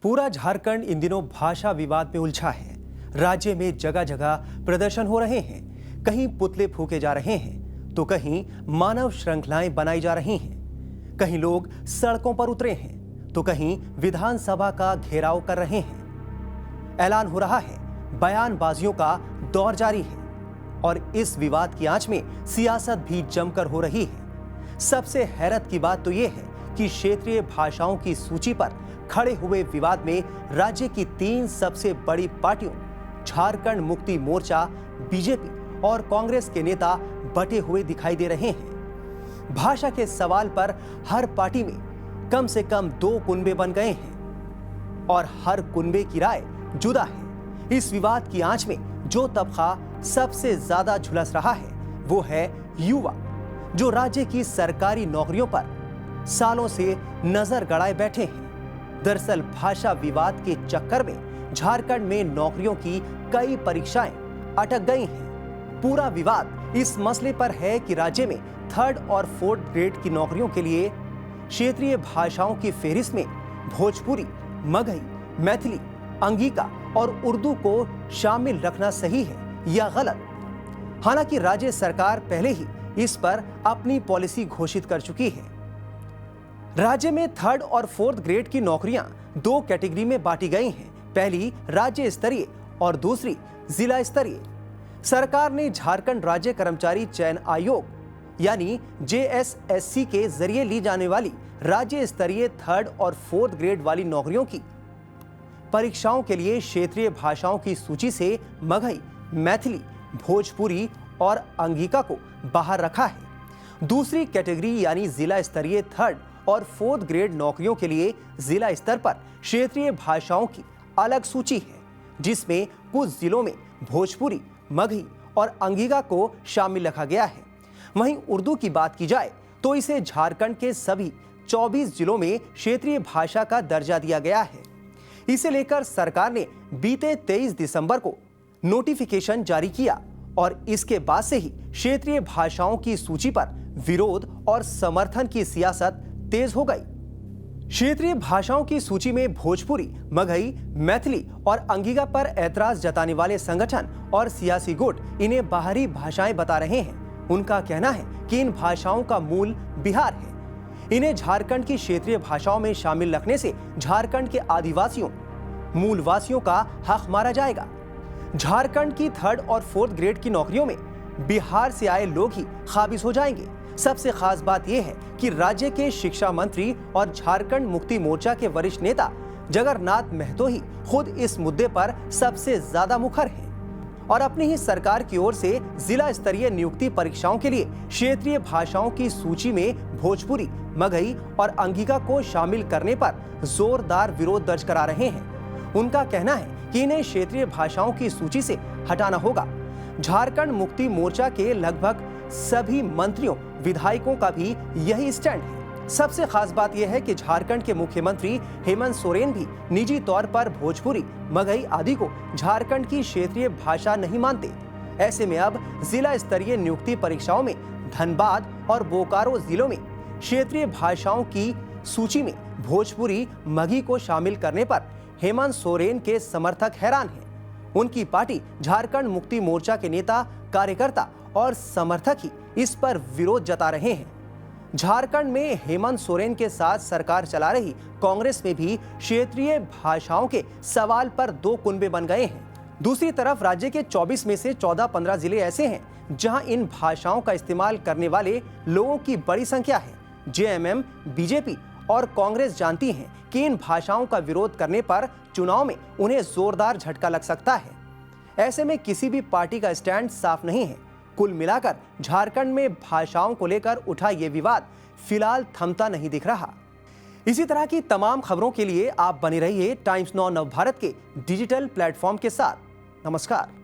पूरा झारखंड इन दिनों भाषा विवाद में उलझा है। राज्य में जगह जगह प्रदर्शन हो रहे हैं, कहीं पुतले फूके जा रहे हैं तो कहीं मानव श्रृंखलाएं बनाई जा रही हैं। कहीं लोग सड़कों पर उतरे हैं तो कहीं विधानसभा का घेराव कर रहे हैं। ऐलान हो रहा है, बयानबाजियों का दौर जारी है और इस विवाद की आंच में सियासत भी जमकर हो रही है। सबसे हैरत की बात तो यह है कि क्षेत्रीय भाषाओं की सूची पर खड़े हुए विवाद में राज्य की 3 सबसे बड़ी पार्टियों झारखंड मुक्ति मोर्चा, बीजेपी और कांग्रेस के नेता बटे हुए दिखाई दे रहे हैं। भाषा के सवाल पर हर पार्टी में कम से कम 2 कुनबे बन गए हैं और हर कुनबे की राय जुदा है। इस विवाद की आंच में जो तबका सबसे ज्यादा झुलस रहा है वो है युवा, जो राज्य की सरकारी नौकरियों पर सालों से नजर गड़ाए बैठे हैं। दरअसल भाषा विवाद के चक्कर में झारखंड में नौकरियों की कई परीक्षाएं अटक गई हैं। पूरा विवाद इस मसले पर है कि राज्य में 3rd और 4th ग्रेड की नौकरियों के लिए क्षेत्रीय भाषाओं की फेहरिस्त में भोजपुरी, मगही, मैथिली, अंगिका और उर्दू को शामिल रखना सही है या गलत। हालांकि राज्य सरकार पहले ही इस पर अपनी पॉलिसी घोषित कर चुकी है। राज्य में 3rd और 4th ग्रेड की नौकरियां 2 कैटेगरी में बांटी गई हैं। पहली राज्य स्तरीय और दूसरी जिला स्तरीय। सरकार ने झारखंड राज्य कर्मचारी चयन आयोग यानी JSSC के जरिए ली जाने वाली राज्य स्तरीय 3rd और 4th ग्रेड वाली नौकरियों की परीक्षाओं के लिए क्षेत्रीय भाषाओं की सूची से मगही, मैथिली, भोजपुरी और अंगिका को बाहर रखा है। दूसरी कैटेगरी यानी जिला स्तरीय 3rd और 4th ग्रेड नौकरियों के लिए जिला स्तर पर क्षेत्रीय भाषाओं की अलग सूची है, जिसमें कुछ जिलों में भोजपुरी, मगही और अंगिका को शामिल रखा गया है। वहीं उर्दू की बात की जाए तो इसे झारखंड के सभी 24 जिलों में क्षेत्रीय भाषा का दर्जा दिया गया है। इसे लेकर सरकार ने बीते 23 दिसंबर को नोटिफिकेशन जारी किया और इसके बाद से ही क्षेत्रीय भाषाओं की सूची पर विरोध और समर्थन की सियासत तेज हो गई। क्षेत्रीय भाषाओं की सूची में भोजपुरी, मगही, मैथिली और अंगिका पर ऐतराज जताने वाले संगठन और सियासी गुट इन्हें बाहरी भाषाएं बता रहे हैं। उनका कहना है कि इन भाषाओं का मूल बिहार है। इन्हें झारखंड की क्षेत्रीय भाषाओं में शामिल रखने से झारखंड के आदिवासियों, मूलवासियों का हक मारा जाएगा। झारखंड की 3rd और 4th ग्रेड की नौकरियों में बिहार से आए लोग ही काबिज हो जाएंगे। सबसे खास बात यह है कि राज्य के शिक्षा मंत्री और झारखंड मुक्ति मोर्चा के वरिष्ठ नेता जगन्नाथ महतो ही खुद इस मुद्दे पर सबसे ज्यादा मुखर हैं और अपनी ही सरकार की ओर से जिला स्तरीय नियुक्ति परीक्षाओं के लिए क्षेत्रीय भाषाओं की सूची में भोजपुरी, मगही और अंगिका को शामिल करने पर जोरदार विरोध दर्ज करा रहे हैं। उनका कहना है कि इन्हें क्षेत्रीय भाषाओं की सूची से हटाना होगा। झारखंड मुक्ति मोर्चा के लगभग सभी मंत्रियों, विधायकों का भी यही स्टैंड है। सबसे खास बात यह है कि झारखंड के मुख्यमंत्री हेमंत सोरेन भी निजी तौर पर भोजपुरी, मगही आदि को झारखंड की क्षेत्रीय भाषा नहीं मानते। ऐसे में अब जिला स्तरीय नियुक्ति परीक्षाओं में धनबाद और बोकारो जिलों में क्षेत्रीय भाषाओं की सूची में भोजपुरी, मगही को शामिल करने पर हेमंत सोरेन के समर्थक हैरान हैं। उनकी पार्टी झारखंड मुक्ति मोर्चा के नेता, कार्यकर्ता और समर्थक ही इस पर विरोध जता रहे हैं। झारखंड में हेमंत सोरेन के साथ सरकार चला रही कांग्रेस में भी क्षेत्रीय भाषाओं के सवाल पर 2 कुनबे बन गए हैं। दूसरी तरफ राज्य के 24 में से 14-15 जिले ऐसे हैं जहां इन भाषाओं का इस्तेमाल करने वाले लोगों की बड़ी संख्या है। JMM, बीजेपी और कांग्रेस जानती हैं कि इन भाषाओं का विरोध करने पर चुनाव में उन्हें जोरदार झटका लग सकता है। ऐसे में किसी भी पार्टी का स्टैंड साफ नहीं है। कुल मिलाकर झारखंड में भाषाओं को लेकर उठा ये विवाद फिलहाल थमता नहीं दिख रहा। इसी तरह की तमाम खबरों के लिए आप बने रहिए टाइम्स नाउ नवभारत के डिजिटल प्लेटफॉर्म के साथ। नमस्कार।